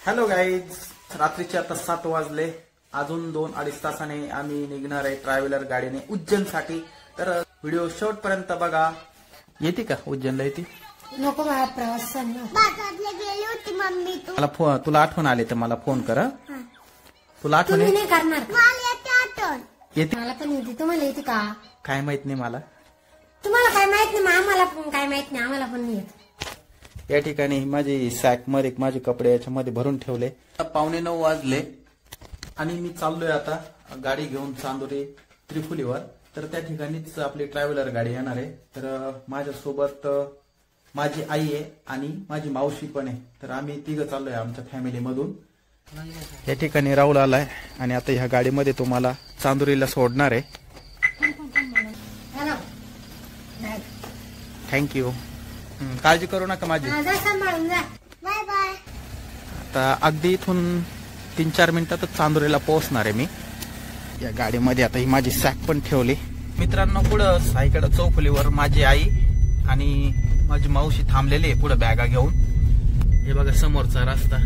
Hello guys, रात्रीचे आता 7 वाजले. अजून 2-2.5 तासाने आम्ही निघणार आहे ट्रॅव्हलर गाडीने उज्जैनसाठी. तर व्हिडिओ शेवटपर्यंत बघा. येते का उज्जैनला? येते नको मला प्रवास गेली होती मम्मी. मला तुला आठवण आले तर मला फोन कर. तुला आठवण नाही करणार? येते. मला पण येते. तुम्हाला येते का? काय माहित नाही मला. तुम्हाला काय माहित नाही? आम्हाला पण काय माहित नाही. आम्हाला पण नाही येत. या ठिकाणी माझी सॅक मध्ये माझे कपडे याच्यामध्ये भरून ठेवले. 9:15 वाजले आणि मी चाललोय आता गाडी घेऊन चांदोरी त्रिफुलीवर. तर त्या ठिकाणीच आपली ट्रॅव्हलर गाडी येणार आहे. तर माझ्यासोबत माझी आई आहे आणि माझी मावशी पण आहे. तर आम्ही तिघं चाललोय आमच्या फॅमिली मधून. या ठिकाणी राहुल आलाय आणि आता ह्या गाडीमध्ये तुम्हाला चांदोरीला सोडणार आहे. थँक्यू. काळजी करू नका माझी. Bye bye. आता अगदी इथून 3-4 मिनिटातच चांदोरीला पोहोचणार आहे मी. या गाडीमध्ये आता ही माझी सॅक पण ठेवली. मित्रांनो, पुढं साईकडे चौफुलीवर माझी आई आणि माझी मावशी थांबलेली आहे पुढे बॅगा घेऊन. हे बघा समोरचा रस्ता.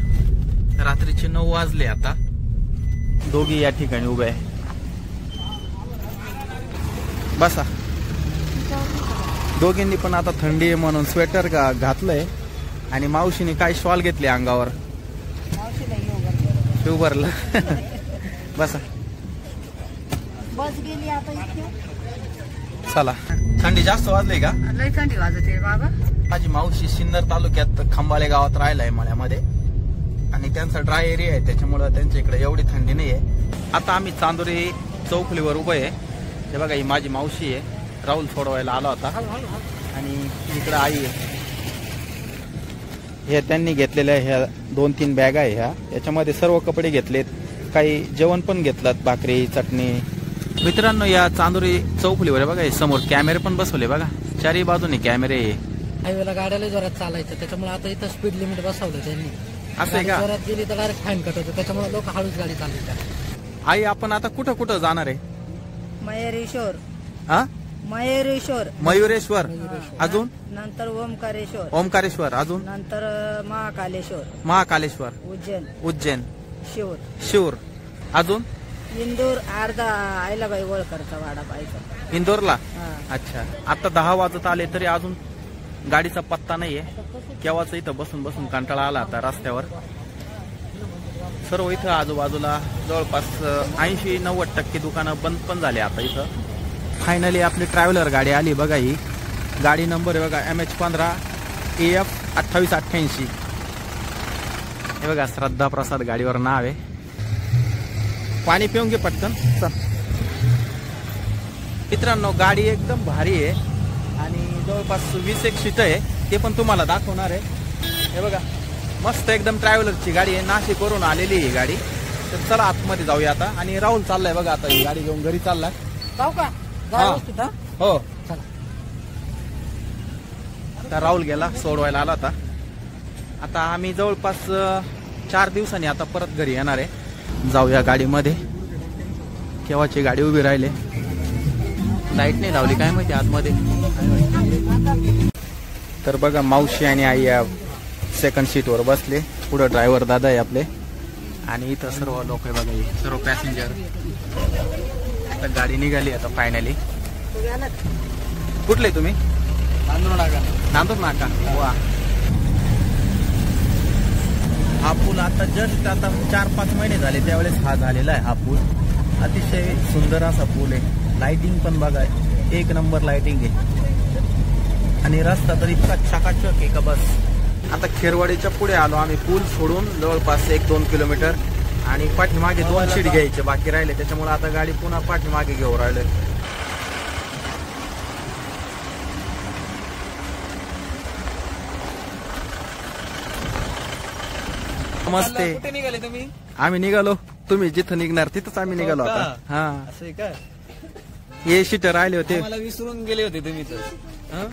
रात्रीचे 9 वाजले आता. दोघी या ठिकाणी उभे आहे. बसा. दोघींनी पण आता थंडी आहे म्हणून स्वेटर घातलंय आणि मावशीने काय शॉल घेतली अंगावर. शिव भरला. बसा. बस गेली आता. चला. थंडी जास्त वाजली का? लय थंडी वाजते बाबा. माझी मावशी सिन्नर तालुक्यात खंबाळे गावात राहिलाय मळ्यामध्ये आणि त्यांचा ड्राय एरिया आहे, त्याच्यामुळे त्यांच्या इकडे एवढी थंडी नाहीये. आता आम्ही चांदोरी चौफुलीवर उभे आहे. हे बघा, ही माझी मावशी आहे. राहुल सोडवायला आला होता आणि इकडे आई आहे. हे त्यांनी घेतलेल्या ह्या 2-3 बॅगा आहे. ह्या याच्यामध्ये सर्व कपडे घेतलेत. काही जेवण पण घेतलं, भाकरी चटणी. मित्रांनो, या चांदोरी चौफुलीवर बघा हे समोर कॅमेरे पण बसवले बघा. चारही बाजूने कॅमेरे आहे. हायवेला गाड्याला जोरात चालायचं, त्याच्यामुळे आता इथं स्पीड लिमिट बसवलं त्यांनी. असं आहे का? जोरात गेली तर डायरेक्ट फाईन कट होतं, त्याच्यामुळे लोक हळूच गाडी चालवतात. आई, आपण आता कुठं कुठं जाणार आहे? मयुरेश्वर. हा, मयुरेश्वर. अजून नंतर ओमकारेश्वर. अजून नंतर महाकालेश्वर. उज्जैन. शिवर. अजून इंदूर. अर्धा आयलाबाई होळकरचा वाडा पाहिजे इंदोरला. अच्छा. आता 10 वाजत आले तरी अजून गाडीचा पत्ता नाहीये. केव्हाच इथं बसून बसून कंटाळा आला आता रस्त्यावर. सर्व इथं आजूबाजूला जवळपास 80-90% दुकानं बंद पण झाले आता इथं. फायनली आपली ट्रॅव्हलर गाडी आली बघा. ही गाडी नंबर आहे बघा MH15 AF 2888. हे बघा, श्रद्धा प्रसाद गाडीवर नाव आहे. पाणी पिऊन घे पटकन. मित्रांनो, गाडी एकदम भारी आहे आणि जवळपास 20 सीट आहे. ते पण तुम्हाला दाखवणार आहे. हे बघा, मस्त एकदम ट्रॅव्हलरची गाडी आहे. नाशिकवरून आलेली ही गाडी. तर चला आतमध्ये जाऊया आता. आणि राहुल चाललाय बघा आता ही गाडी घेऊन घरी चाललाय. जाऊ का? हो, आता राहुल गेला, सोडवायला आला होता. आता आम्ही जवळपास 4 दिवसांनी आता परत घरी येणार आहे. जाऊया गाडीमध्ये. केव्हाची गाडी उभी राहिली. लाईट नाही लावली काय माहिती आतमध्ये. तर बघा, मावशी आणि आई या सेकंड सीटवर बसले. पुढे ड्रायव्हर दादा आहे आपले आणि इथं सर्व लोक आहे बघा, सर्व पॅसेंजर. आता गाडी निघाली आता फायनली. कुठले तुम्ही? नांदूर नाका. वा. हा पूल आता जस्ट आता 4-5 महिने झाले त्यावेळेस हा झालेला आहे. हा पूल अतिशय सुंदर असा पूल आहे. लाइटिंग पण बघा, 1 नंबर लाइटिंग आहे आणि रस्ता तर इतका चकाचक आहे का बस. आता खेरवाडीच्या पुढे आलो आम्ही. पूल सोडून जवळपास 1-2 किलोमीटर आणि पाठीमागे 2 सीट घ्यायचे बाकी राहिले, त्याच्यामुळे आता गाडी पुन्हा पाठीमागे घेऊन राहिले. मस्ते. कुठे निघाले तुम्ही? आम्ही निघालो. तुम्ही जिथं निघणार तिथंच आम्ही निघालो आता. हा, असं का? हे सीट राहिले होते. मला विसरून गेले होते तुम्ही तर.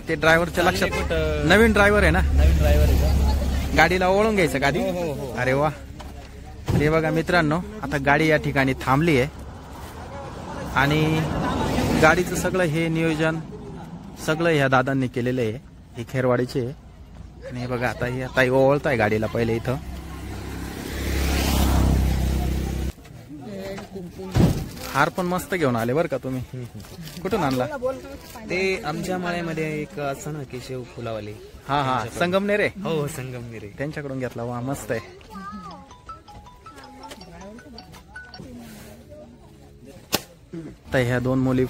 ते ड्रायव्हरच्या लक्षात. नवीन ड्रायव्हर आहे ना. नवीन ड्रायव्हर आहे का? गाडीला ओळून घ्यायचं गाडी. हो. अरे वा. हे बघा मित्रांनो, आता गाडी या ठिकाणी थांबली आहे आणि गाडीचं सगळं हे नियोजन सगळं ह्या दादांनी केलेलं आहे. हे खेरवाडीचे आणि बघा आता ही ताई ओळताय गाडीला पहिले इथं. हार पण मस्त घेऊन आले बरं का तुम्ही. कुठून आणला? ते आमच्या माळ्यामध्ये एक असं ना केशव फुलावाले. हा हा, संगमनेर आहे. हो संगमनेर आहे. त्यांच्याकडून घेतला. वा मस्त आहे. तर ह्या दोन मुली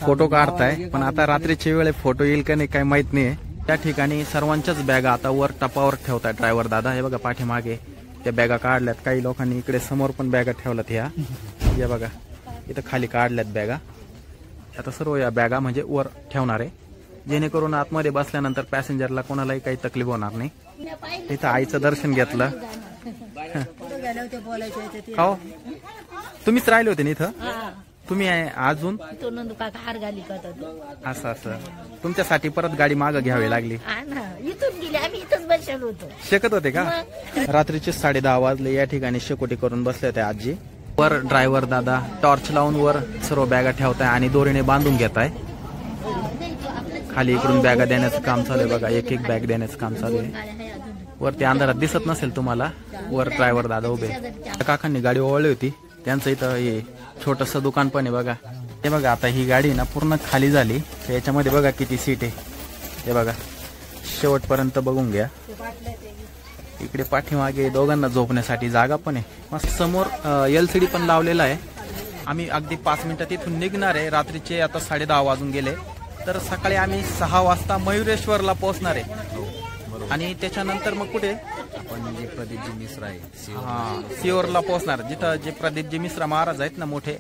फोटो काढताय, पण आता रात्रीची वेळ फोटो येईल का नाही काही माहित नाही. त्या ठिकाणी सर्वांच्याच बॅगा आता वर टपावर ठेवताय ड्रायव्हर दादा. हे बघा पाठीमागे त्या बॅगा काढल्यात. काही लोकांनी इकडे समोर पण बॅगा ठेवल्यात. ह्या या बघा इथं खाली काढल्यात बॅगा. आता सर्व या बॅगा म्हणजे वर ठेवणार आहे, जेणेकरून आतमध्ये बसल्यानंतर पॅसेंजरला कोणालाही काही तकलीफ होणार नाही. इथं आईचं दर्शन घेतलं. हो तुम्हीच राहिले होते ना इथं? तुम्ही अजून हार घाली असं तुमच्यासाठी परत गाडी मागं घ्यावी लागली. इथून गेले आम्ही, इथंच बसलो होतो. शेकत होते का? रात्रीचे 10:30 वाजले. या ठिकाणी शेकोटी करून बसले होते आजी. वर ड्रायव्हर दादा टॉर्च लावून वर सर्व बॅगा ठेवताय आणि दोरीने बांधून घेताय. खाली इकडून बॅगा देण्याचं काम चालू आहे बघा. एक एक बॅग देण्याचं काम चालू आहे. वरती अंधारात दिसत नसेल तुम्हाला, वर ड्रायव्हर दादा उभे. काकांनी गाडी ओवळली होती. त्यांचं इथं हे छोटस दुकान पण आहे बघा. हे बघा आता ही गाडी ना पूर्ण खाली झाली. याच्यामध्ये बघा किती सीट आहे. हे बघा शेवटपर्यंत बघून घ्या. इकडे पाठीमागे दोघांना झोपण्यासाठी जागा पण आहे. मस्त समोर LCD पण लावलेला आहे. आम्ही अगदी 5 मिनिटात इथून निघणार आहे. रात्रीचे आता 10:30 वाजून गेले. तर सकाळी आम्ही 6 वाजता मयुरेश्वरला पोहोचणार आहे. आणि त्याच्यानंतर मग कुठे आपण जे प्रदीपजी मिश्रा आहे सिओरला पोहोचणार, जिथं जे प्रदीपजी मिश्रा महाराज आहेत ना मोठे,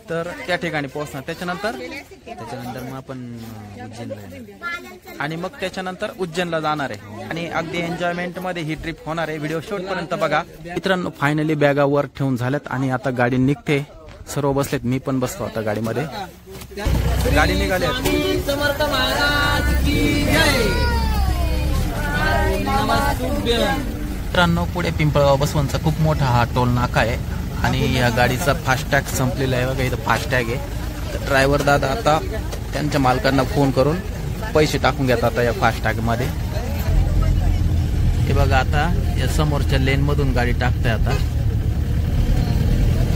तर त्या ठिकाणी पोहोचणार. त्याच्यानंतर मग आपण उज्जैनला आणि मग त्याच्यानंतर उज्जैनला जाणार आहे. आणि अगदी एन्जॉयमेंट मध्ये ही ट्रिप होणार आहे. व्हिडिओ शेवटपर्यंत बघा. मित्रांनो फायनली बॅगा वर ठेवून झाल्यात आणि आता गाडी निघते. सर्व बसलेत, मी पण बसतो आता गाडीमध्ये. गाडी निघाली. मित्रांनो पुढे पिंपळगाव बसवंतचा खूप मोठा हा टोल नाका आहे आणि या गाडीचा फास्टॅग संपलेला आहे बघा. इथं फास्टॅग आहे. तर ड्रायव्हर दादा आता त्यांच्या मालकांना फोन करून पैसे टाकून घेतात आता या फास्टॅग मध्ये. हे बघा आता या समोरच्या लेन मधून गाडी टाकताय आता.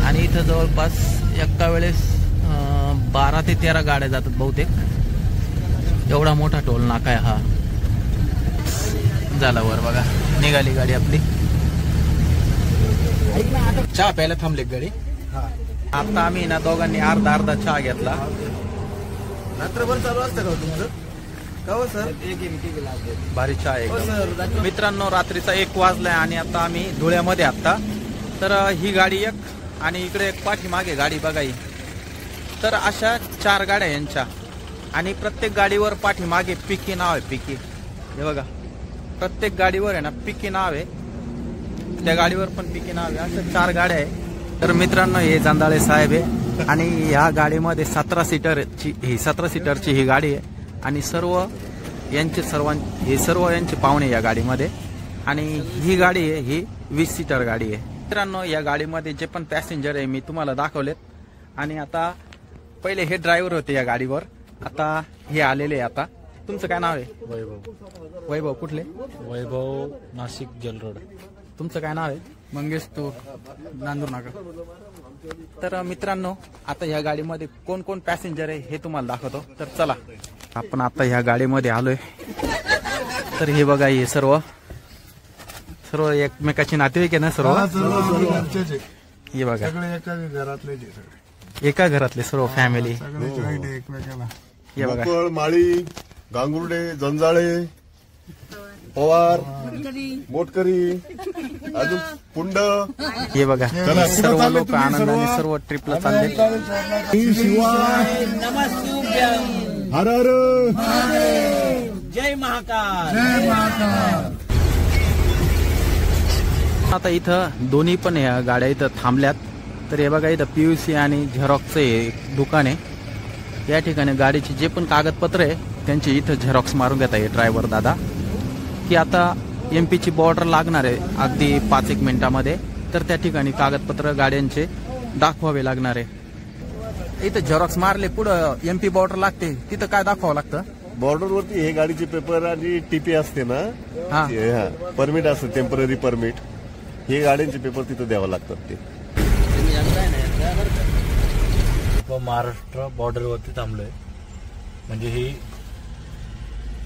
आणि इथं जवळपास एका वेळेस 12 ते 13 गाड्या जातात बहुतेक. एवढा मोठा टोल नाका आहे हा. झाला वर बघा, निघाली गाडी आपली. चहा प्यायला थांबले गाडी. आता आम्ही ना दोघांनी अर्धा चहा घेतला. रात्रभर चालू असतं का तुमचं? का हो सर? भारी चहा आहे मित्रांनो. रात्रीचा 1 वाजलाय आणि आता आम्ही धुळ्यामध्ये आता. तर ही गाडी एक आणि इकडे एक पाठीमागे गाडी बघाई. तर अशा 4 गाड्या यांच्या आणि प्रत्येक गाडीवर पाठीमागे पिकी नाव आहे. पिकी हे बघा, प्रत्येक गाडीवर आहे ना पिकी नाव आहे. त्या गाडीवर पण पिकी नाव आहे. असं 4 गाड्या आहे. तर मित्रांनो हे जांदाळे साहेब आहे आणि ह्या गाडीमध्ये 17 सीटरची ही गाडी आहे. आणि सर्व यांचे पाहुणे या गाडीमध्ये. आणि ही गाडी आहे ही 20 सीटर गाडी आहे. मित्रांनो या गाडीमध्ये जे पण पॅसेंजर आहे मी तुम्हाला दाखवलेत. आणि आता पहिले हे ड्रायव्हर होते या गाडीवर, आता हे आलेले. आता तुमचं काय नाव आहे? वैभव. वैभव कुठले? वैभव नाशिक जल रोड. तुमचं काय नाव आहे? मंगेश तो नांदूर नाका. तर मित्रांनो आता ह्या गाडीमध्ये कोण कोण पॅसेंजर आहे हे तुम्हाला दाखवतो. तर चला आपण आता ह्या गाडीमध्ये आलोय. तर हे बघा हे सर्व एकमेकाची नातेवाईक आहे ना सर्व. हे बघा एका घरातले सर्व फॅमिली. हे बघा माळी, गांगुर्डे, जंजाळे, पवार, मोटकरी, अजून पुंड. हे बघा सर्व लोक आनंदाने सर्व ट्रिपला चालले. हर हर जय महाकाल. आता इथं दोन्ही पण या गाड्या इथं थांबल्यात. तर हे बघा इथं PUC आणि झेरॉक्सचं हे दुकान आहे. या ठिकाणी गाडीचे जे पण कागदपत्र आहे त्यांची इथं झेरॉक्स मारून घेता येईल ड्रायव्हर दादा. की आता MP ची बॉर्डर लागणार आहे अगदी 5-1 मिनिटामध्ये. तर त्या ठिकाणी कागदपत्र गाड्यांचे दाखवावे लागणार आहे. इथं झेरॉक्स मारले पुढं MP बॉर्डर लागते, तिथं काय दाखवावं लागतं? बॉर्डर वरती हे गाडीचे पेपर आणि TP असते ना, परमिट असतं, टेम्पररी परमिट. हे गाड्यांचे पेपर तिथं द्यावं लागतात. ते आपण महाराष्ट्र बॉर्डरवरती थांबलोय. म्हणजे ही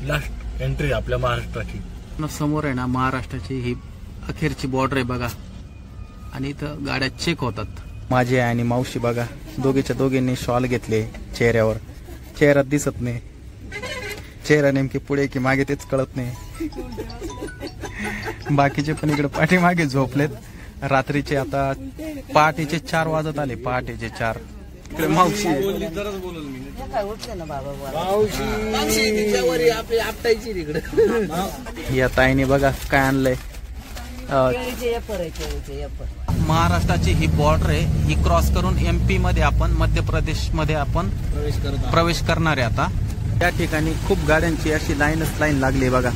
लास्ट एंट्री आपल्या महाराष्ट्राची. समोर आहे ना महाराष्ट्राची ही अखेरची बॉर्डर आहे बघा. आणि इथं गाड्या चेक होतात. माझी आई आणि मावशी बघा, दोघींनी शॉल घेतले चेहऱ्यावर. चेहरा दिसत नाही, चेहरा नेमकी पुढे की मागे तेच कळत नाही. बाकीचे पण इकडे पाठीमागे झोपलेत. रात्रीचे आता पहाटेचे 4 वाजत आले. पहाटेचे 4. इकडे मावशी या ताईने बघा काय आणलंय. महाराष्ट्राची ही बॉर्डर आहे. ही क्रॉस करून MP मध्ये आपण मध्य प्रदेश मध्ये आपण प्रवेश करणार आहे. आता या ठिकाणी खूप गाड्यांची अशी लाईन लागली बघा.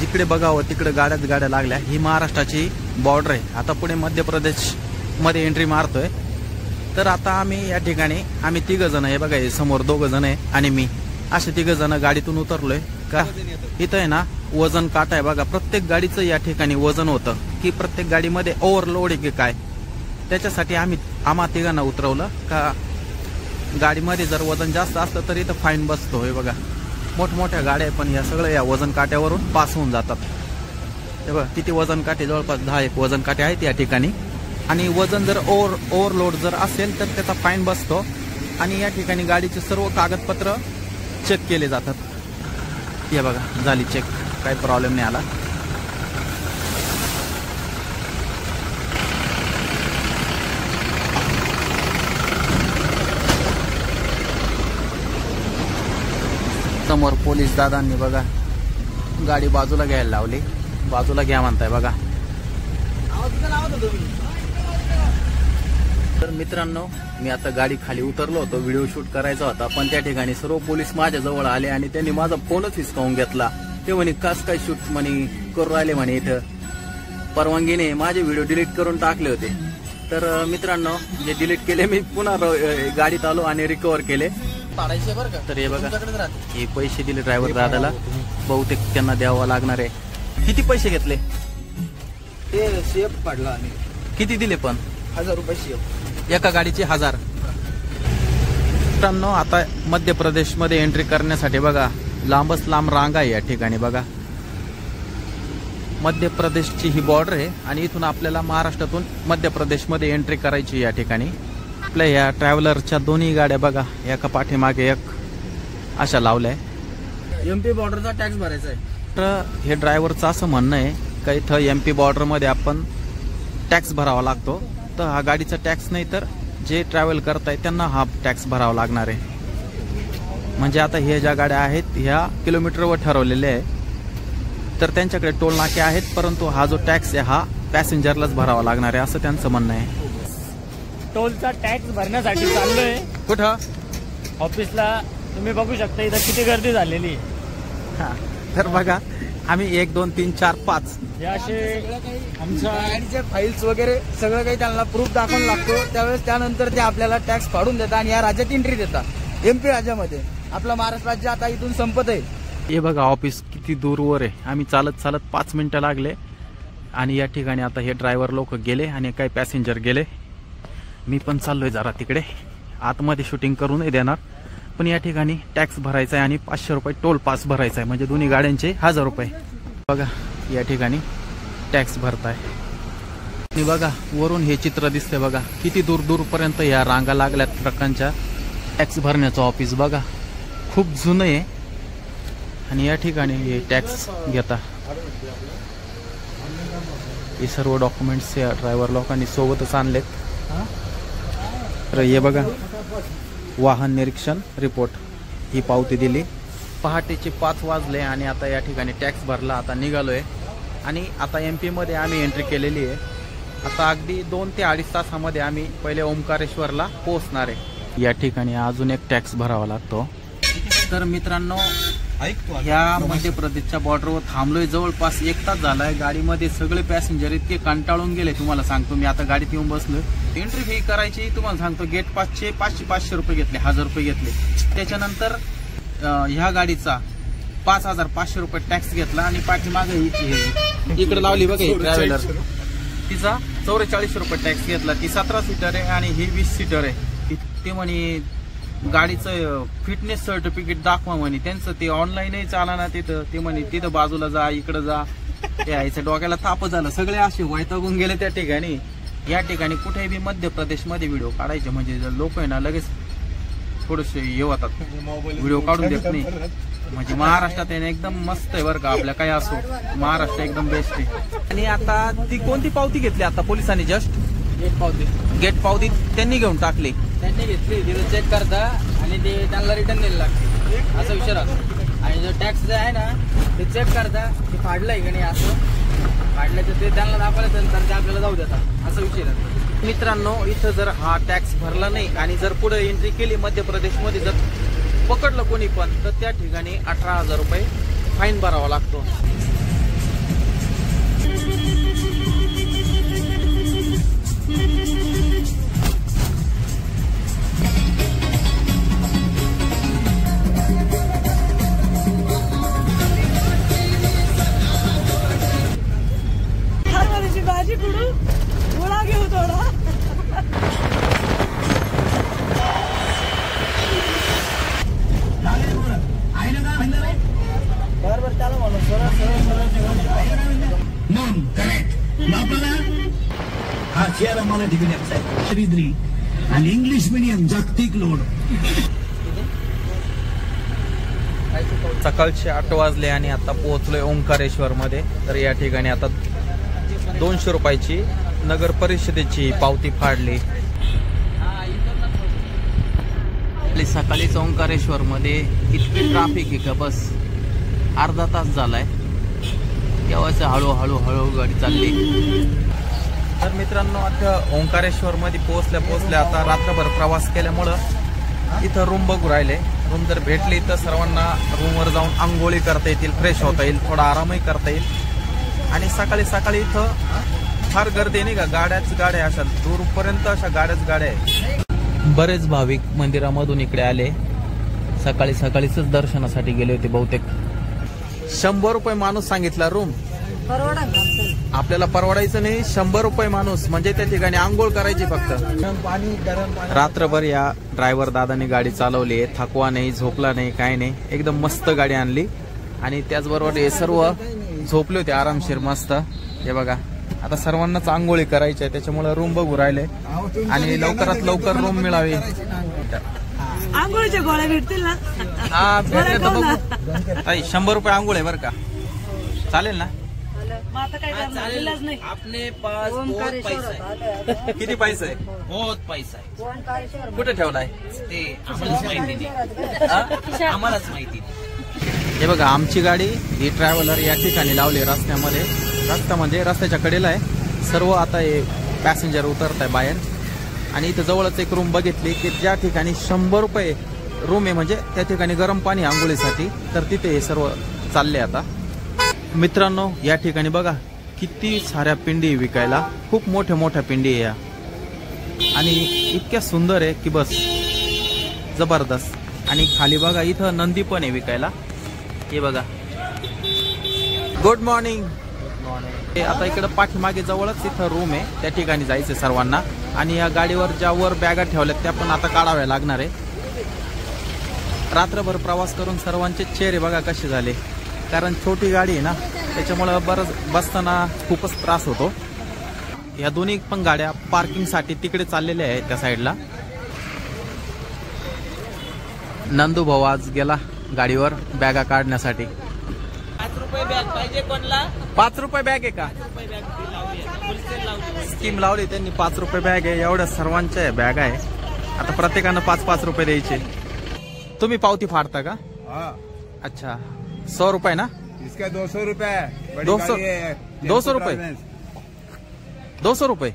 जिकडे बघावं तिकडे गाड्या लागल्या. ही महाराष्ट्राची बॉर्डर आहे. आता पुढे मध्य प्रदेश मध्ये एंट्री मारतोय. तर आता आम्ही या ठिकाणी 3 जण आहे बघा. हे समोर 2 जण आहे आणि मी, असे 3 जण गाडीतून उतरलोय. का इथं आहे ना वजन काटा आहे बघा. प्रत्येक गाडीचं या ठिकाणी वजन होतं की प्रत्येक गाडीमध्ये ओव्हरलोड आहे की काय. त्याच्यासाठी आम्हा 3 उतरवलं. का गाडीमध्ये जर वजन जास्त असलं तरी इथं फाईन बसतो. हे बघा मोठमोठ्या गाड्या आहे, पण या सगळ्या या वजन काट्यावरून पास होऊन जातात. हे बघा किती वजन काटे, जवळपास 10 वजन काटे आहेत या ठिकाणी. आणि वजन जर ओव्हरलोड जर असेल तर त्याचा फाईन बसतो. आणि या ठिकाणी गाडीचे सर्व कागदपत्र चेक केले जातात. हे बघा झाली चेक, काही प्रॉब्लेम नाही आला. समोर पोलीस दादांनी बघा गाडी बाजूला घ्यायला लावली. बाजूला घ्या म्हणताय बघा. तर मित्रांनो, मी आता गाडी खाली उतरलो होतो. व्हिडिओ शूट करायचा होता, पण त्या ठिकाणी सर्व पोलीस माझ्या जवळ आले आणि त्यांनी माझा फोनच हिसकावून घेतला. ते म्हणे कस काय शूट म्हणे करू राहिले म्हणे, इथं परवानगीने माझे व्हिडिओ डिलीट करून टाकले होते. तर मित्रांनो, जे डिलीट केले मी पुन्हा गाडीत आलो आणि रिकव्हर केले. तर हे बघा, हे पैसे दिले ड्रायव्हर दादाला. बहुतेक त्यांना द्यावं लागणार आहे. किती पैसे घेतले? ते शेप काढला आणि किती दिले? पण 1000 रुपये शेप. एका गाडीचे 1000. मित्रांनो, आता मध्य प्रदेश मध्ये एंट्री करण्यासाठी बघा लांबच लांब रांग आहे या ठिकाणी बघा. मध्य प्रदेशची ही बॉर्डर आहे आणि इथून आपल्याला महाराष्ट्रातून मध्य प्रदेश मध्ये एंट्री करायची. या ठिकाणी आपल्या या ट्रॅव्हलरच्या दोन्ही गाड्या बघा एका पाठीमागे एक अशा लावल्या. MP बॉर्डरचा टॅक्स भरायचा आहे. तर हे ड्रायव्हरचं असं म्हणणं आहे का इथं MP बॉर्डर मध्ये आपण टॅक्स भरावा लागतो. तर हा गाडीचा टॅक्स नाही, तर जे ट्रॅव्हल करताय त्यांना हा टॅक्स भरावा लागणार आहे. म्हणजे आता हे ज्या गाड्या आहेत ह्या किलोमीटरवर ठरवलेल्या आहे. तर त्यांच्याकडे टोल नाके आहेत, परंतु हा जो टॅक्स आहे हा पॅसेंजरलाच भरावा लागणार आहे असं त्यांचं म्हणणं आहे. टोलचा टॅक्स भरण्यासाठी चाललोय. कुठं? ऑफिसला. तुम्ही बघू शकता इथं किती गर्दी झालेली. तर बघा, आम्ही 1 2 3 4 5 हे असे आमच्या गाडीचे फाईल्स वगैरे सगळं काही त्यांना प्रूफ दाखवून लागतो. त्यावेळेस त्यानंतर ते आपल्याला टॅक्स फाडून देतात आणि या राज्यात एंट्री देतात. MP राज्यामध्ये. आपलं महाराष्ट्र राज्य आता इथून संपत आहे. हे बघा ऑफिस किती दूरवर आहे. आम्ही चालत 5 मिनिटं लागले आणि या ठिकाणी आता हे ड्रायव्हर लोक गेले आणि काही पॅसेंजर गेले. मी पण चाललोय जरा तिकडे. आतमध्ये शूटिंग करू नाही देणार, पण या ठिकाणी टॅक्स भरायचा आहे आणि 500 रुपये टोल पास भरायचा आहे. म्हणजे दोन्ही गाड्यांचे 1000 रुपये. बघा या ठिकाणी टॅक्स भरताय. आणि बघा वरून हे चित्र दिसतंय बघा किती दूरपर्यंत या रांगा लागल्यात ट्रकांच्या. टॅक्स भरण्याचं ऑफिस बघा खूप जुनं आहे आणि या ठिकाणी हे टॅक्स घेता. हे सर्व डॉक्युमेंट्स या ड्रायव्हर लोकांनी सोबतच आणलेत. तर हे बघा वाहन निरीक्षण रिपोर्ट ही पावती दिली. पहाटेचे 5 वाजले आणि आता या ठिकाणी टॅक्स भरला. आता निघालोय आणि आता MP मध्ये आम्ही एंट्री केलेली आहे. आता अगदी 2 ते 2.5 तासामध्ये आम्ही पहिले ओंकारेश्वरला पोहोचणार आहे. या ठिकाणी अजून एक टॅक्स भरावा लागतो. तर मित्रांनो, या मध्य प्रदेशच्या बॉर्डरवर थांबलोय. जवळपास 1 तास झालाय. गाडीमध्ये सगळे पॅसेंजर इतके कंटाळून गेले तुम्हाला सांगतो. मी आता गाडीत येऊन बसलोय. एंट्री फी करायची तुम्हाला सांगतो. गेट पासचे 500 रुपये घेतले, 1000 रुपये घेतले. त्याच्यानंतर ह्या गाडीचा 5500 रुपये टॅक्स घेतला आणि पाठीमागे इकडे लावली बघा ट्रॅव्हलर तिचा 44 रुपये टॅक्स घेतला. ती 17 सीटर आहे आणि ही 20 सीटर आहे. ते म्हणे गाडीचं फिटनेस सर्टिफिकेट दाखवा म्हणे. त्यांचं ते ऑनलाईनही चालना तिथं. ते म्हणे तिथं बाजूला जा, इकडं जा. ते यायचं डोक्याला ताप झालं. सगळे असे वैतागून गेले त्या ठिकाणी. या ठिकाणी कुठेही बी मध्य प्रदेशमध्ये व्हिडिओ काढायचे म्हणजे लोक आहे ना लगेच थोडेसे हे होतात, व्हिडिओ काढून देत नाही. म्हणजे महाराष्ट्रात आहे ना एकदम मस्त आहे बरं का. आपल्या काय असो, महाराष्ट्र एकदम बेस्ट आहे. आणि आता ती कोणती पावती घेतली आता पोलिसांनी? जस्ट गेट पावती त्यांनी घेऊन टाकली. त्यांनी घेतली, तिथं चेक करता आणि ते त्यांना रिटर्न द्यायला लागते असा विषय राहतो. आणि जो टॅक्स जे आहे ना ते चेक करता, ते फाडलंय का नाही, असं फाडल्याचं ते त्यांना दाखवलं नंतर ते आपल्याला जाऊ देतात असा विषय राहतो. मित्रांनो, इथं जर हा टॅक्स भरला नाही आणि जर पुढे एंट्री केली मध्य प्रदेशमध्ये, जर पकडलं कोणी पण, तर त्या ठिकाणी 18,000 रुपये फाईन भरावा लागतो. भाजी कुडू गोळा घेऊ थोडा. बरोबर त्याला म्हणून सरळ हा शेअर आम्हाला डिग्री आणि इंग्लिश मीडियम जागतिक लोड. सकाळचे 8 वाजले आणि आता पोहोचलोय ओंकारेश्वर मध्ये. तर या ठिकाणी आता 200 रुपयाची नगर परिषदेची पावती फाडली. सकाळीच ओंकारेश्वर मध्ये इतकी ट्रॅफिक आहे का बस. अर्धा तास झालाय, तेव्हाच हळूहळू गाडी चालली. तर मित्रांनो, आता ओंकारेश्वर मध्ये पोहोचल्या आता रात्रभर प्रवास केल्यामुळं इथं रूम बघू राहिले. रूम जर भेटली तर सर्वांना रूमवर जाऊन आंघोळी करता येतील, फ्रेश होता येईल, थोडा आरामही करता येईल. आणि सकाळी इथं फार गर्दी नाही का, गाड्या अशा दूरपर्यंत अशा गाड्या आहे. बरेच भाविक मंदिरामधून इकडे आले. सकाळीच दर्शनासाठी गेले होते बहुतेक. 100 रुपये माणूस सांगितला रूम. आपल्याला परवडायचं नाही. 100 रुपये माणूस म्हणजे त्या ठिकाणी आंघोळ करायची फक्त. रात्रभर या ड्रायव्हर दादाने गाडी चालवली आहे. थकवा नाही, झोपला नाही, काय नाही. एकदम मस्त गाडी आणली. आणि त्याचबरोबर हे सर्व झोपले होते आरामशीर मस्त. हे बघा, आता सर्वांनाच आंघोळी करायची आहे, त्याच्यामुळे रूम बघू राहिले. आणि लवकरात लवकर रूम मिळावी. आंघोळीच्या गोळ्या भेटतील ना? हा, भेटले तर बघू. ताई 100 रुपये आंघोळ आहे बरं का, चालेल ना? आपने पास बहुत पैसा आहे. किती पैसा आहे? बहुत पैसा आहे. कुठे ठेवलाय ते आम्हालाच माहिती नाही. आम्हालाच माहिती नाही. हे बघा, आमची गाडी ही ट्रॅव्हलर या ठिकाणी लावली रस्त्यामध्ये. रस्ता म्हणजे रस्त्याच्या कडेला आहे. सर्व आता हे पॅसेंजर उतरत आहे बाहेर. आणि इथं जवळच एक रूम बघितली की ज्या ठिकाणी 100 रुपये रूम आहे, म्हणजे त्या ठिकाणी गरम पाणी आंघोळीसाठी. तर तिथे हे सर्व चालले आता. मित्रांनो, या ठिकाणी बघा किती साऱ्या पिंडी विकायला. खूप मोठ्या पिंडी आहे या. आणि इतक्या सुंदर आहे की बस जबरदस्त. आणि खाली बघा इथं नंदी पण आहे विकायला. हे बघा. Good morning. आता इकडं पाठीमागे जवळच इथं रूम आहे, त्या ठिकाणी जायचं सर्वांना. आणि या गाडीवर ज्या वर बॅगा ठेवल्यात त्या पण आता काढाव्या लागणार आहे. रात्रभर प्रवास करून सर्वांचे चेहरे बघा कसे झाले. कारण छोटी गाडी आहे ना, त्याच्यामुळं बरंच बसताना खूपच त्रास होतो. या दोन्ही पण गाड्या पार्किंगसाठी तिकडे चाललेल्या आहेत त्या साईडला. नंदू भाऊ आज गेला गाडीवर बॅगा काढण्यासाठी. 5 रुपये बॅग पाहिजे कोणला? 5 रुपये बॅग आहे का? स्कीम लावली त्यांनी. 5 रुपये बॅग आहे. एवढ्या सर्वांच्या बॅग आहे. आता प्रत्येकानं 5-5 रुपये द्यायचे. तुम्ही पावती फाडता का? अच्छा, 100 रुपये ना? इसका 200 रुपये. 200 रुपये. 200 रुपये.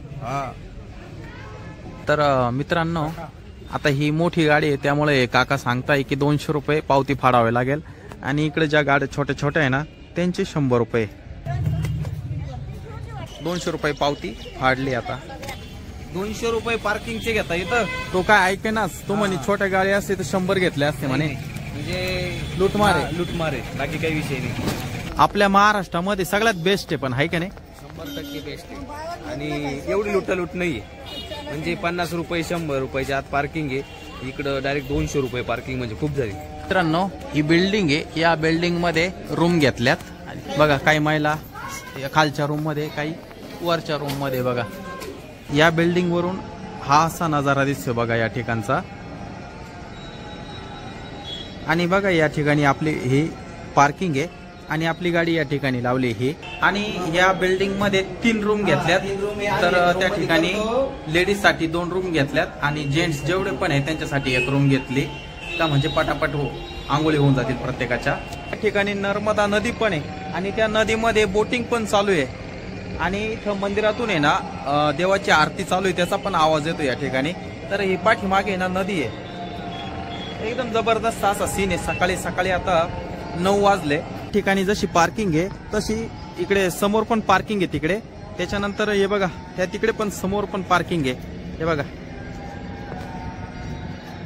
तर मित्रांनो, आता ही मोठी गाडी आहे त्यामुळे काका सांगताय की 200 रुपये पावती फाडावे लागेल. आणि इकडे ज्या गाड्या छोट्या आहे ना, त्यांचे 100 रुपये. 200 रुपये पावती फाडली. आता 200 रुपये पार्किंगचे घेता येतं. तो काय ऐकेनाच. तो म्हणे छोट्या गाडी असते तर 100 घेतले असते म्हणे. म्हणजे लुटमारे बाकी काही विषय नाही. आपल्या महाराष्ट्रामध्ये सगळ्यात बेस्ट आहे पण, आहे का नाही? 100% बेस्ट आहे आणि एवढी लुटालूट नाहीये. म्हणजे 50 रुपये 100 रुपयाच्या आत पार्किंग आहे. इकडं डायरेक्ट 200 रुपये पार्किंग म्हणजे खूप झाली. मित्रांनो ही बिल्डिंग आहे. या बिल्डिंग मध्ये रूम घेतल्यात बघा. काही महिला खालच्या रूम मध्ये, काही वरच्या रूम मध्ये. बघा या बिल्डिंग वरून हा असा नजारा दिसतो बघा या ठिकाणचा. आणि बघा या ठिकाणी आपली ही पार्किंग आहे आणि आपली गाडी या ठिकाणी लावली ही. आणि या बिल्डिंग मध्ये 3 रूम घेतल्यात. तर त्या ठिकाणी लेडीज साठी 2 रूम घेतल्यात आणि जेंट्स जेवढे पण आहे त्यांच्यासाठी 1 रूम घेतली. का म्हणजे पटापट आंघोळी होऊन जातील प्रत्येकाच्या. त्या ठिकाणी नर्मदा नदी पण आहे आणि त्या नदीमध्ये बोटिंग पण चालू आहे. आणि इथं मंदिरातून आहे ना देवाची आरती चालू आहे, त्याचा पण आवाज येतो या ठिकाणी. तर ही पाठीमागे ना नदी आहे. एकदम जबरदस्त असा सीन आहे. सकाळी सकाळी आता 9 वाजले. ठिकाणी जशी पार्किंग आहे तशी इकडे समोर पण पार्किंग आहे तिकडे. त्याच्यानंतर हे बघा त्या तिकडे पण समोर पण पार्किंग आहे. हे बघा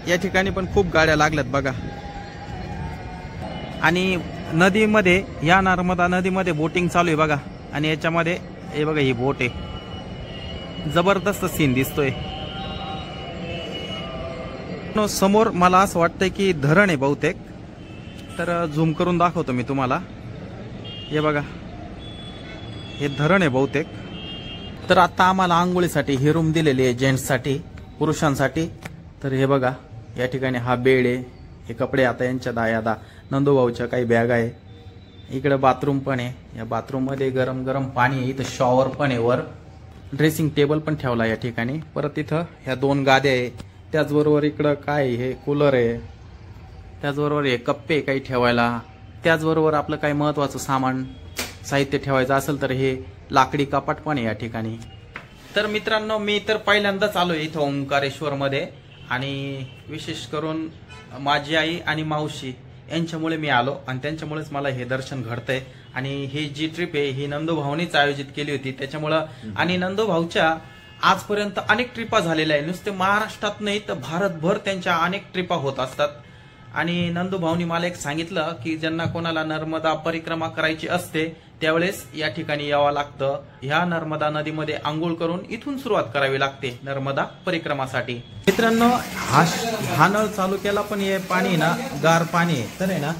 या ठिकाणी पण खूप गाड्या लागल्यात बघा. आणि नदीमध्ये या नर्मदा नदीमध्ये बोटिंग चालू आहे बघा. आणि याच्यामध्ये हे बघा ही बोट आहे. जबरदस्त सीन दिसतोय. समोर मला असं वाटतंय की धरण आहे बहुतेक. तर झूम करून दाखवतो मी तुम्हाला. हे बघा हे धरण आहे बहुतेक. तर आता आम्हाला आंघोळीसाठी ही रूम दिलेली आहे जेंट्ससाठी, पुरुषांसाठी. तर हे बघा या ठिकाणी हा बेड आहे. हे कपडे आता यांच्या दायादा नंदूभाऊच्या काही बॅग आहे. इकडे बाथरूम पण आहे. या बाथरूम मध्ये गरम गरम पाणी आहे. इथं शॉवर पण आहे. वर ड्रेसिंग टेबल पण ठेवला या ठिकाणी. परत इथं ह्या 2 गाद्या आहे. त्याचबरोबर इकडं काय हे कूलर आहे. त्याचबरोबर हे कप्पे काही ठेवायला. त्याचबरोबर आपलं काही महत्वाचं सामान साहित्य ठेवायचं असेल तर हे लाकडी कपाट पण आहे या ठिकाणी. तर मित्रांनो मी तर पहिल्यांदाच आलो इथं ओंकारेश्वर मध्ये. आणि विशेष करून माझी आई आणि मावशी यांच्यामुळे मी आलो आणि त्यांच्यामुळेच मला हे दर्शन घडतंय. आणि ही जी ट्रिप आहे ही नंदूभाऊनीच आयोजित केली होती त्याच्यामुळं. आणि नंदूभाऊच्या आजपर्यंत अनेक ट्रिपा झालेल्या आहे. नुसते महाराष्ट्रात नाही तर भारतभर त्यांच्या अनेक ट्रिपा होत असतात. आणि नंदूभाऊनी मला एक सांगितलं की ज्यांना कोणाला नर्मदा परिक्रमा करायची असते त्यावेळेस या ठिकाणी यावं लागतं. ह्या नर्मदा नदीमध्ये आंघोळ करून इथून सुरुवात करावी लागते नर्मदा परिक्रमासाठी. मित्रांनो हा नळ चालू केला पण हे पाणी ना गार पाणी आहे. तर आहे ना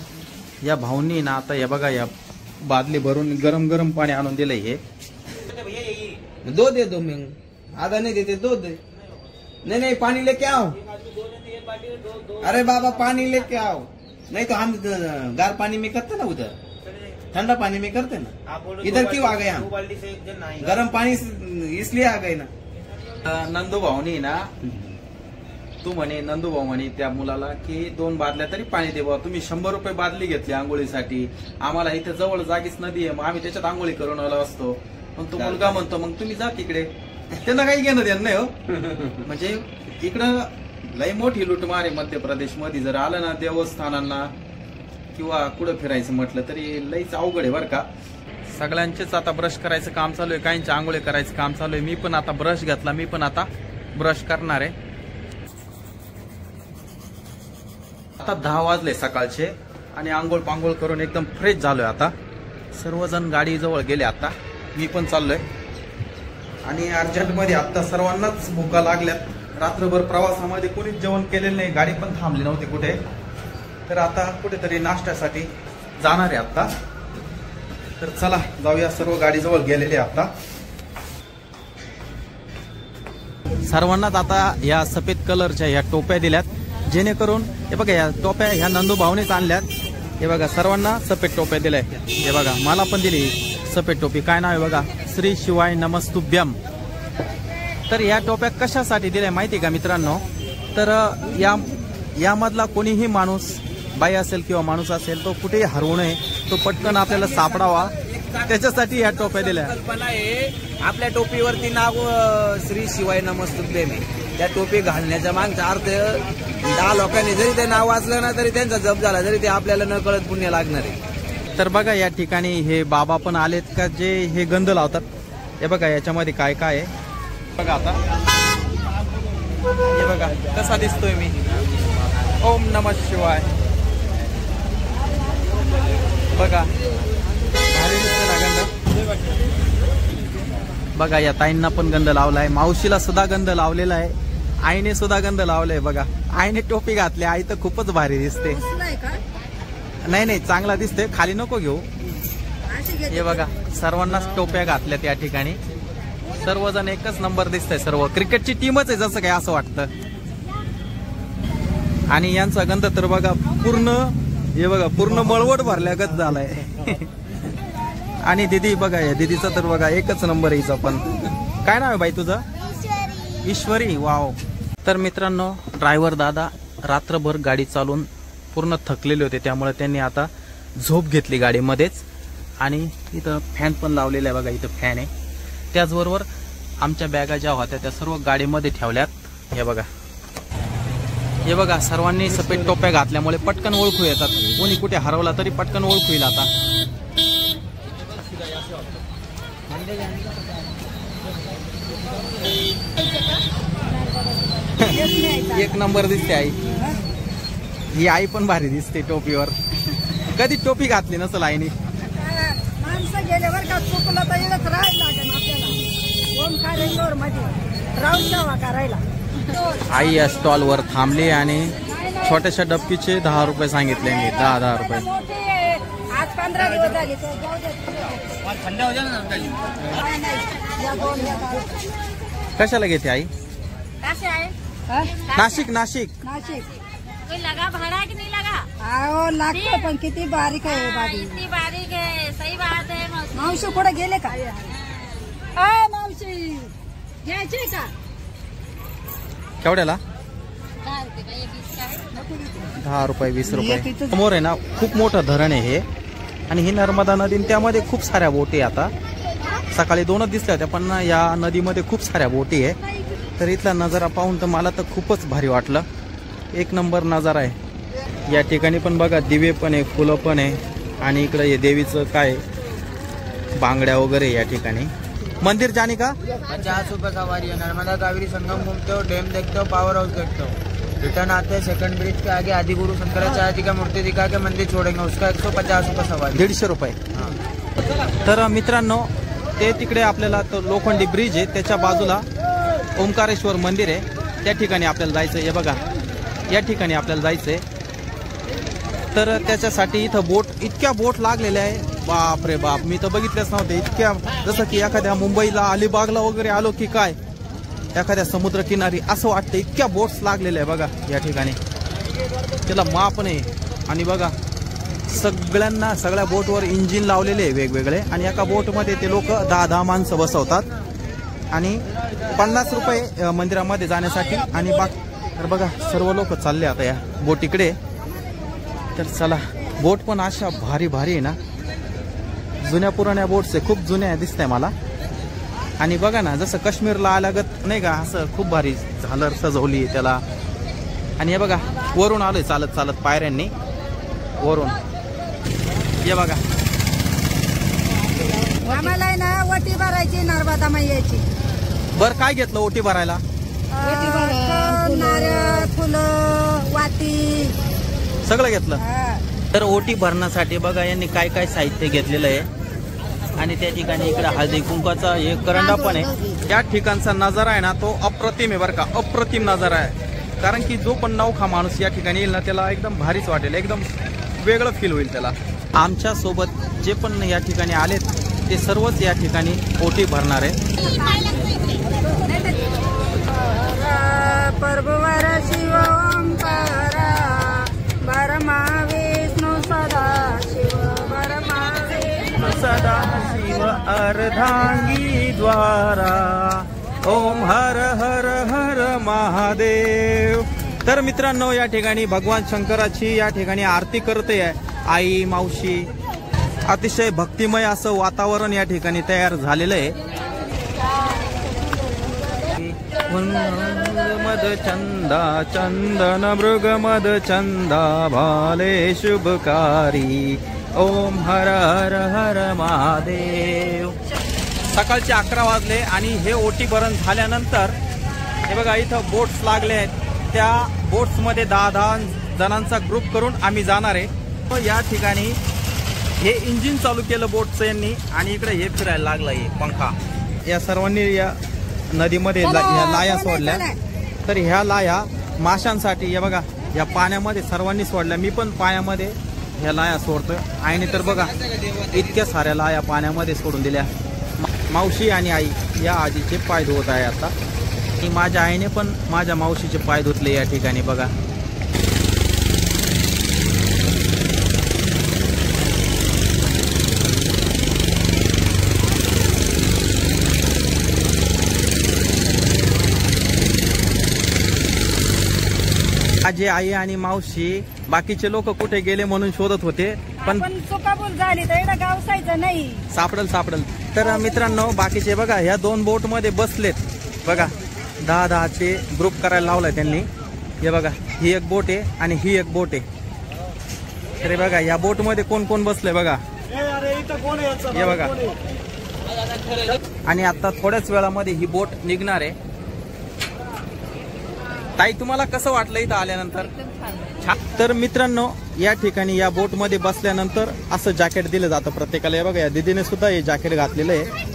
या भाऊंनी ना आता हे बघा या बादली भरून गरम गरम पाणी आणून दिलंय. हे दो दे दो मी आधा नहीं देते दो दे. नहीं पानी लेके आओ. अरे बाबा पानी लेके आओ. नहीं तो हम गार पानी में करते ना, उधर ठंडा पानी में करते ना. इधर क्यों आ गए हम? गरम पानी इसलिए आ गए ना. नंदूभाऊनी ना तू म्हणे नंदूभाऊ म्हणे त्या मुलाला की 2 बादल्या तरी पाणी दे. तुम्ही 100 रुपये बादली घेतली आंघोळीसाठी. आम्हाला इथे जवळ जागीच नदी आहे. मग आम्ही त्याच्यात आंघोळी करून आलो असतो. मग तो मुलगा म्हणतो मग तुम्ही जा तिकडे. त्यांना काही घेणं देणं नाही हो. म्हणजे इकडं लई मोठी लुटमार आहे मध्य प्रदेश मध्ये. जर आलं ना देवस्थानांना किंवा कुठं फिरायचं म्हटलं तरी लईच अवघड आहे बरं का. सगळ्यांचेच आता ब्रश करायचं काम चालू आहे. काहींचे आंघोळी करायचं काम चालू आहे. मी पण आता ब्रश घेतला. मी पण आता ब्रश करणार आहे. आता 10 वाजले सकाळचे आणि आंघोळ पांघोळ करून एकदम फ्रेश झालोय. आता सर्वजण गाडी जवळ गेले. आता मी पण चाललोय. आणि अर्जंटमध्ये आता सर्वांनाच भुका लागल्यात. रात्रभर प्रवासामध्ये कोणीच जेवण केलेलं नाही. गाडी पण थांबली नव्हती कुठे. तर आता कुठेतरी नाश्त्यासाठी जाणार आहे आता. तर चला जाऊया. सर्व गाडीजवळ गेलेले आता. सर्वांनाच आता या सफेद कलरच्या या टोप्या दिल्यात जेणेकरून हे बघा या टोप्या ह्या नंदूभाऊनेच आणल्यात. हे बघा सर्वांना सफेद टोप्या दिल्या. हे बघा मला पण दिली सफेद टोपी. काय नाव आहे बघा श्री शिवाय नमस्तुभ्यम. तर या टोप्या कशासाठी दिल्या माहिती का मित्रांनो. तर यामधला कोणीही माणूस बाई असेल किंवा माणूस असेल तो कुठेही हरवू नये. तो पटकन आपल्याला सापडावा त्याच्यासाठी या टोप्या दिल्या. कल्पना आहे आपल्या टोपीवरती नाव श्री शिवाय नमस्तुभ्यम आहे. त्या टोपी घालण्याच्या मागचा अर्थ 10 लोकांनी जरी ते नाव वाचलं ना तरी त्यांचा जप झाला तरी ते आपल्याला न कळत पुण्य लागणार आहे. तर बघा या ठिकाणी हे बाबा पण आलेत का जे हे गंध लावतात. हे बघा याच्यामध्ये काय काय आहे बघा. आता हे बघा कसा दिसतोय मी. ओम नमः शिवाय. बघा भारी दिसतोय ना गंध. बघा या ताईंना पण गंध लावलाय, मावशीला सुद्धा गंध लावलेला आहे, आईने सुद्धा गंध लावलाय. बघा आईने टोपी घातली, आई तर खूपच भारी दिसते. नाही नाही चांगला दिसते, खाली नको घेऊ. हे बघा सर्वांनाच टोप्या घातल्यात या ठिकाणी, सर्वजण एकच नंबर दिसतंय, सर्व क्रिकेटची टीमच आहे जसं काय असं वाटतं. आणि यांचा गंध तर बघा पूर्ण, हे बघा पूर्ण मळवट भरल्यागत झालाय. आणि दीदी बघा, या दीदीचा तर बघा एकच नंबर यायचा. पण काय नाव आहे बाई तुझं? ईश्वरी. वाव. तर मित्रांनो ड्रायव्हर दादा रात्रभर गाडी चालून पूर्ण थकलेले होते, त्यामुळे त्यांनी आता झोप घेतली गाडीमध्येच. आणि इथं फॅन पण लावलेला आहे बघा, इथं फॅन आहे. त्याचबरोबर आमच्या बॅगा ज्या होत्या त्या सर्व गाडीमध्ये ठेवल्यात. हे बघा, हे बघा सर्वांनी सफेद टोप्या घातल्यामुळे पटकन ओळखू येतात, कोणी कुठे हरवला तरी पटकन ओळखू येईल. आता एक नंबर दिसते आई, ही आई पण भारी दिसते टोपीवर. कधी टोपी घातली नसल आईने. माणसं गेल्यावर का चुकलं तर येत राहायला लागेल आपल्याला, ओमकारेश्वर मध्ये राहून जावा करायला. आई या स्टॉल वर थांबली आणि छोट्याशा डब्बीचे 10 रुपये सांगितले मी, 10 रुपये. आज 15 दिवस झाले. कशाला घेते आई? नाशिक नाशिक नाशिक लगा भाड़ा कि नहीं लगा? आओ लागतो, पण किती बारीक आहे बारी. इतनी बारीक है, सही बात है. मावशी कुठे गेले का? मावशी घ्यायचे का? केवढ्याला? 10 रुपये 20 रुपये. समोर आहे ना खूप मोठं धरण आहे हे, आणि ही नर्मदा नदी, त्यामध्ये खूप साऱ्या बोटी. आता सकाळी 2च दिसल्या होत्या, पण या नदीमध्ये खूप साऱ्या बोटी आहे. तर इथला नजारा पाहून तर मला तर खूपच भारी वाटलं, एक नंबर नजारा आहे. या ठिकाणी पण बघा दिवे पण आहे, फुलं पण आहे, आणि इकडे हे देवीचं काय बांगड्या वगैरे या ठिकाणी. मंदिर जाने का 50 रुपये सवारी है. नर्मदा कावेरी संगम घूमते हो, डैम देखते हो, पावर हाउस देखते हो, रिटर्न आते हैं सेकंड ब्रिज के आगे आदि गुरु शंकराचार्य जी का मूर्ति दिखा के मंदिर छोड़ेंगे, उसका 150 रुपये सवारी. 150 रुपये. तर मित्रांनो ते तिकडे आपल्याला तो लोखंडी ब्रिज आहे, त्याच्या बाजूला ओमकारेश्वर मंदिर आहे, त्या ठिकाणी आपल्याला जायचं. हे बघा या ठिकाणी आपल्याला जायचंय. तर त्याच्यासाठी इथं बोट, इतक्या बोट लागलेल्या आहे, बाप रे बाप, मी तर बघितल्याच नव्हते इतक्या. जसं की एखाद्या मुंबईला अलिबागला वगैरे आलो की काय, एखाद्या समुद्र किनारी असं वाटतं, इतक्या बोट्स लागलेल्या आहे बघा या ठिकाणी. त्याला माप नाही. आणि बघा सगळ्या बोटवर इंजिन लावलेले आहे वेगवेगळे, आणि एका बोटमध्ये ते लोक 10 माणसं बसवतात, आणि 50 रुपये मंदिरामध्ये जाण्यासाठी. आणि तर बघा सर्व लोक चालले आता या बोटीकडे. तर चला, बोट पण अशा भारी भारी आहे ना, जुन्या पुराण्या बोट्स आहे, खूप जुन्या दिसत आहे मला. आणि बघा ना जसं काश्मीरला आल्यागत नाही का, असं खूप भारी झालर सजवली त्याला. आणि हे बघा वरून आलोय चालत चालत पायऱ्यांनी वरून. हे बघा आम्हाला ना ओटी भरायची नर्मदा मैयाची. बर काय घेतलं ओटी भरायला? नारळ, फुलं, वाती सगळं घेतलं. तर ओटी भरण्यासाठी बघा यांनी काय काय साहित्य घेतलेलं आहे. आणि त्या ठिकाणी इकडे हळदी कुंकाचा एक करंडा पण आहे. या ठिकाणचा नजारा आहे ना तो अप्रतिम आहे बरं का, अप्रतिम नजारा आहे. कारण की जो पण नवखा माणूस या ठिकाणी येईल ना त्याला एकदम भारीच वाटेल, एकदम वेगळं फील होईल त्याला. आमच्या सोबत जे पण या ठिकाणी आलेत ते सर्वच या ठिकाणी ओटी भरणार आहे. परभवर शिव ओंकारा, बरमा विष्णू सदा शिव, बरमा विष्णू सदा शिव अर्धांगी द्वारा, ओम हर हर हर महादेव. तर मित्रांनो या ठिकाणी भगवान शंकराची या ठिकाणी आरती करते आई मावशी. अतिशय भक्तिमय असं वातावरण या ठिकाणी तयार झालेलं आहे. मद चंदा चंदन मृग मद चंदा भाले शुभकारी, ओम हर हर हर महादेव. सकाळचे 11 वाजले आणि हे ओटी भरण झाल्यानंतर हे बघा इथं बोट्स लागले आहेत. त्या बोट्समध्ये 10 जणांचा ग्रुप करून आम्ही जाणार आहे. या ठिकाणी हे इंजिन चालू केलं बोटचं यांनी, आणि इकडे हे फिरायला लागलं हे पंखा. या सर्वांनी या नदीमध्ये ह्या लाया सोडल्या. तर ह्या लाया माशांसाठी हे बघा या पाण्यामध्ये सर्वांनी सोडल्या. मी पण पाण्यामध्ये ह्या लाया सोडतोय. आईने तर बघा इतक्या साऱ्या लाया पाण्यामध्ये सोडून दिल्या. मावशी आणि आई या आजीचे पाय धुवत आहे आता. आणि माझ्या आईने पण माझ्या मावशीचे पाय धुतले या ठिकाणी बघा. माझी आई आणि मावशी बाकीचे लोक कुठे गेले म्हणून शोधत होते, पण चुकाबूल झाली तर गावसायचं नाही. सापडल. तर मित्रांनो बाकीचे बघा ह्या 2 बोट मध्ये बसलेत बघा. 10-10चे ग्रुप करायला लावलाय त्यांनी. हे बघा ही एक बोट आहे आणि ही एक बोट आहे. तर बघा या बोट मध्ये कोण कोण बसले बघा. हे बघा. आणि आता थोड्याच वेळामध्ये ही बोट निघणार आहे. ताई तुम्हाला कसं वाटलं इथं आल्यानंतर? तर मित्रांनो या ठिकाणी या बोट मध्ये बसल्यानंतर असं जॅकेट दिलं जातं प्रत्येकाला. हे बघा या दीदीने सुद्धा हे जॅकेट घातलेलं आहे.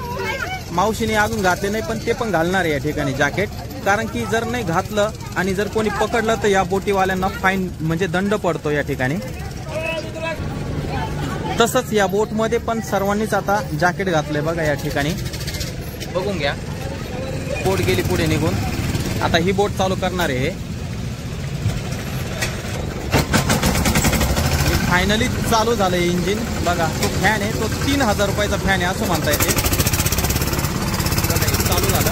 मावशीने अजून घातले नाही पण ते पण घालणार आहे या ठिकाणी जॅकेट. कारण की जर नाही घातलं आणि जर कोणी पकडलं तर या बोटीवाल्यांना फाईन म्हणजे दंड पडतो या ठिकाणी. तसंच या बोट मध्ये पण सर्वांनीच आता जॅकेट घातलंय बघा या ठिकाणी. बघून घ्या बोट गेली पुढे निघून. आता ही बोट चालू करणार आहे. फायनली चालू झालंय इंजिन बघा. तो फॅन आहे तो 3000 रुपयाचा फॅन आहे असं म्हणता येते. चालू झालं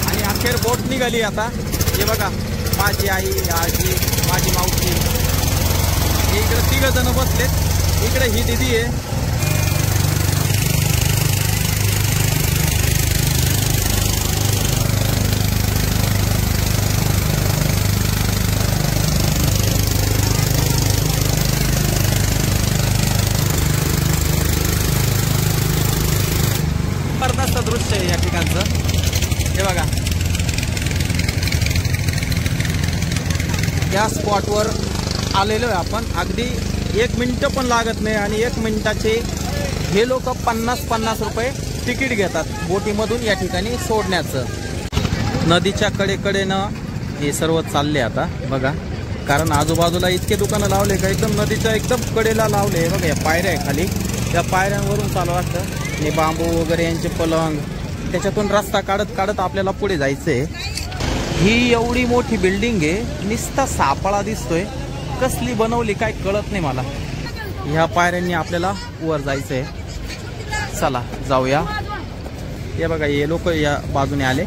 आणि अखेर बोट निघाली आता. हे बघा माझी आई, आजी, माझी मावशी, इकडे 3 जण बसलेत. इकडे ही दीदी आहे. जबरदस्त दृश्य आहे या ठिकाणचं. हे बघा या स्पॉटवर आलेलो आहे आपण. अगदी 1 मिनिट पण लागत नाही आणि 1 मिनिटाचे हे लोक 50-50 रुपये तिकीट घेतात बोटीमधून या ठिकाणी सोडण्याचं. नदीच्या कडेकडेनं हे सर्व चालले आता बघा. कारण आजूबाजूला इतके दुकानं लावले का एकदम नदीच्या एकदम कडेला लावले. बघा या पायऱ्या आहे खाली. त्या पायऱ्यांवरून चालू असतं. हे बांबू वगैरे यांचे पलंग त्याच्यातून रस्ता काढत काढत आपल्याला पुढे जायचंय. ही एवढी मोठी बिल्डिंग आहे. नुसता सापळा दिसतोय. कसली बनवली काय कळत नाही मला. ह्या पायऱ्यांनी आपल्याला वर जायचंय. चला जाऊया. हे बघा हे लोक या बाजूने आले.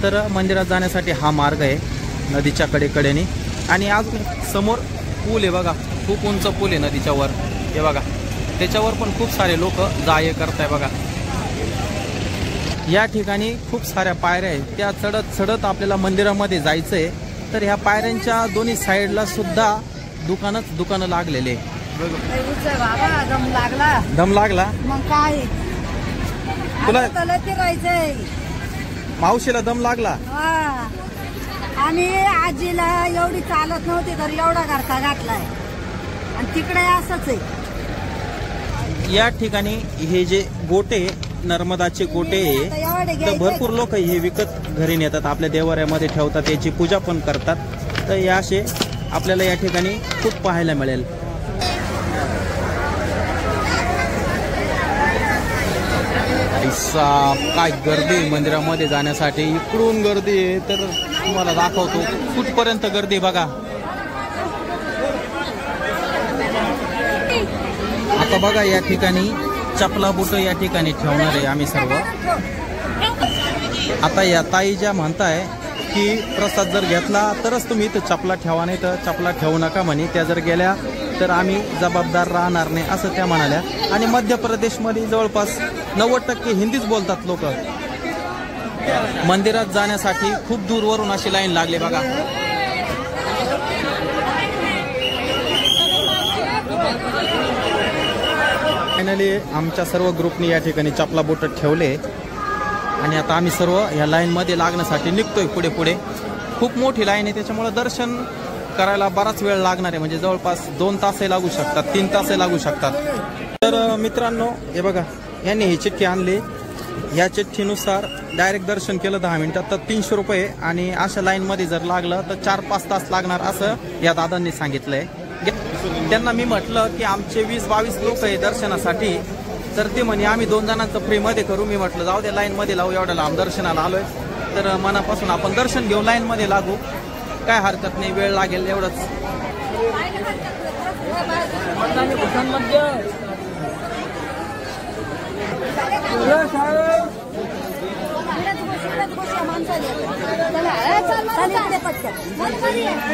तर मंदिरात जाण्यासाठी हा मार्ग आहे नदीच्या कडेकडेने. आणि अजून समोर पूल आहे बघा. खूप उंच पूल आहे नदीच्या वर. हे बघा त्याच्यावर पण खूप सारे लोक जा-ये करताय बघा. या ठिकाणी खूप साऱ्या पायऱ्या आहेत. त्या चढत चढत आपल्याला मंदिरामध्ये जायचंय. तर ह्या पायऱ्यांच्या दोन्ही साईडला सुद्धा दुकानं लागलेले. दम लागला मग काय तुला? फिरायचंय. मावशीला दम लागला. आणि आजीला एवढी चालत नव्हती तर एवढा घरता घातलाय. आणि तिकडे असंच आहे. या ठिकाणी हे जे गोटे नर्मदाचे गोटे तर भरपूर लोक हे विकत घरी नेतात. आपल्या देवाऱ्यामध्ये ठेवतात. याची पूजा पण करतात. तर या असे आपल्याला या ठिकाणी खूप पाहायला मिळेल. काय गर्दी मंदिरामध्ये जाण्यासाठी. इकडून गर्दी आहे तर तुम्हाला दाखवतो कुठपर्यंत गर्दी बघा. आता बघा या ठिकाणी चपला बुट या ठिकाणी ठेवणार आहे आम्ही सर्व. आता या ताई ज्या म्हणताय की प्रसाद जर घेतला तरच तुम्ही इथं चपला ठेवा, नाही तर चपला ठेवू नका म्हणे. त्या जर गेल्या तर आम्ही जबाबदार राहणार नाही असं त्या म्हणाल्या. आणि मध्य प्रदेशमध्ये जवळपास 90% हिंदीच बोलतात लोक. मंदिरात जाण्यासाठी खूप दूरवरून अशी लाईन लागली बघा. फायनली आमच्या सर्व ग्रुपने या ठिकाणी चपला बोट ठेवले. आणि आता आम्ही सर्व ह्या लाईनमध्ये लागण्यासाठी निघतोय पुढे पुढे. खूप मोठी लाईन आहे त्याच्यामुळे दर्शन करायला बराच वेळ लागणार आहे. म्हणजे जवळपास 2 तासही लागू शकतात, 3 तासही लागू शकतात. तर मित्रांनो हे बघा यांनी ही चिठ्ठी आणली. या चिठ्ठीनुसार डायरेक्ट दर्शन केलं 10 मिनिटात तर 300 रुपये आणि अशा लाईन मध्ये जर लागलं तर 4-5 तास लागणार असं या दादांनी सांगितलंय. त्यांना मी म्हटलं की आमचे 20-22 लोक आहे दर्शनासाठी, तर ते म्हणे आम्ही 2 जणांचं फ्री मध्ये करू. मी म्हटलं जाऊ दे, लाईन मध्ये लावू, एवढ्या लांब दर्शनाला आलोय तर मनापासून आपण दर्शन घेऊ, लाईन मध्ये लागू, काय हरकत नाही, वेळ लागेल एवढंच.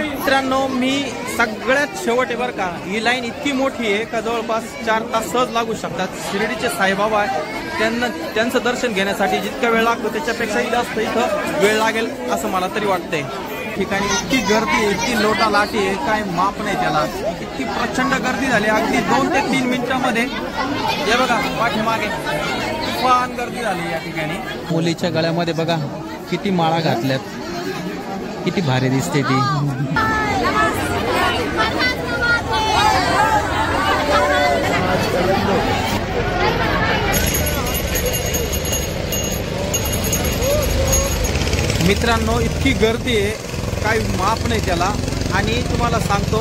मित्रांनो मी सगळ्यात शेवट आहे बरं का, ही लाईन इतकी मोठी आहे का जवळपास 4 तास सहज लागू शकतात. शिर्डीचे साईबाबा त्यांचं दर्शन घेण्यासाठी जितका वेळ लागतो त्याच्यापेक्षाही जास्त इथं वेळ लागेल असं मला तरी वाटतंय. ठिकाणी इतकी गर्दी आहे, इतकी लोटा लाटी आहे, काय माप नाही त्याला, इतकी प्रचंड गर्दी झाली. अगदी 2 ते 3 मिनिटांमध्ये हे बघा पाठीमागे फार गर्दी झाली या ठिकाणी. मुलीच्या गळ्यामध्ये बघा किती माळा घातल्यात, किती भारी दिसते ती. मित्रांनो इतकी गर्दी आहे, काही माप नाही त्याला. आणि तुम्हाला सांगतो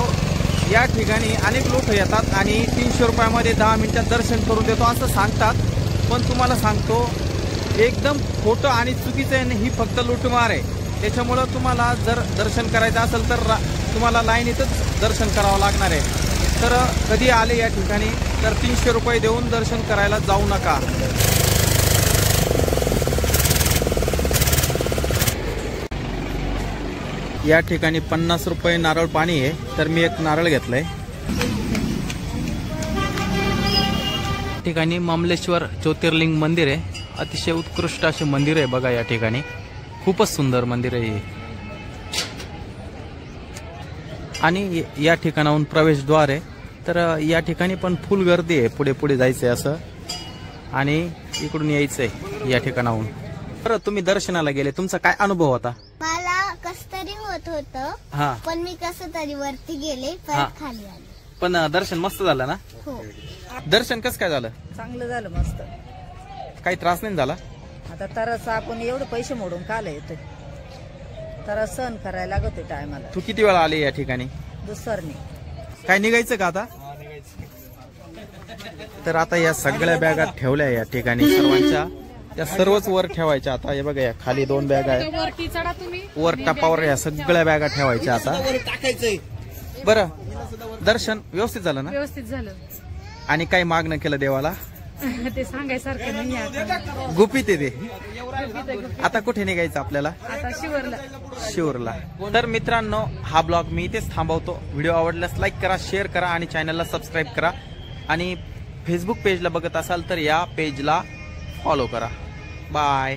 या ठिकाणी अनेक लोक येतात आणि 300 रुपयामध्ये 10 मिनिटात दर्शन करून देतो असं सांगतात. पण तुम्हाला सांगतो एकदम खोटं आणि चुकीचं आहे, ही फक्त लुटमार आहे. त्याच्यामुळं तुम्हाला जर दर्शन करायचं असेल तर तुम्हाला लाईनीतच दर्शन करावं लागणार आहे. तर कधी आले या ठिकाणी तर 300 रुपये देऊन दर्शन करायला जाऊ नका. या ठिकाणी 50 रुपये नारळ पाणी आहे, तर मी एक नारळ घेतलंय. ठिकाणी मामलेश्वर ज्योतिर्लिंग मंदिर आहे, अतिशय उत्कृष्ट असे मंदिर आहे बघा. या ठिकाणी खूपच सुंदर मंदिर आहे आणि या ठिकाणाहून प्रवेशद्वार आहे. तर या ठिकाणी पण फुल गर्दी आहे, पुढे पुढे जायचंय असं आणि इकडून यायचंय या ठिकाणाहून. बरं तुम्ही दर्शनाला गेले, तुमचा काय अनुभव होता? मला कस तरी होत होतं, पण मी कसं तरी वरती गेले, परत खाली आले. पण दर्शन मस्त झालं ना? हो. दर्शन कसं काय झालं? चांगलं झालं, मस्त. काही त्रास नाही झाला? आता तरच आपण एवढे पैसे मोडून काल येतोय, तर सहन करायला लागतोय टायमाला. तू किती वेळा आले या ठिकाणी? दुसरनी. काय निघायचं का आता? तर आता या सगळ्या बॅगा ठेवल्या या ठिकाणी सर्वांच्या, त्या सर्वच वर ठेवायच्या. आता हे बघा या खाली 2 बॅग आहेत, वर टपावर या सगळ्या बॅगा ठेवायच्या आता. बरं दर्शन व्यवस्थित झालं ना? व्यवस्थित झालं. आणि काही मागणं केलं देवाला? ते सांगायसारखं नाही आता. गुपित आहे ते. आता कुठे निघायचं आपल्याला? आता शिवरला. तर मित्रांनो हा ब्लॉग मी इथेच थांबवतो. व्हिडिओ आवडल्यास लाईक करा, शेअर करा आणि चॅनलला सबस्क्राईब करा. आणि फेसबुक पेजला बघत असाल तर या पेजला फॉलो करा. बाय.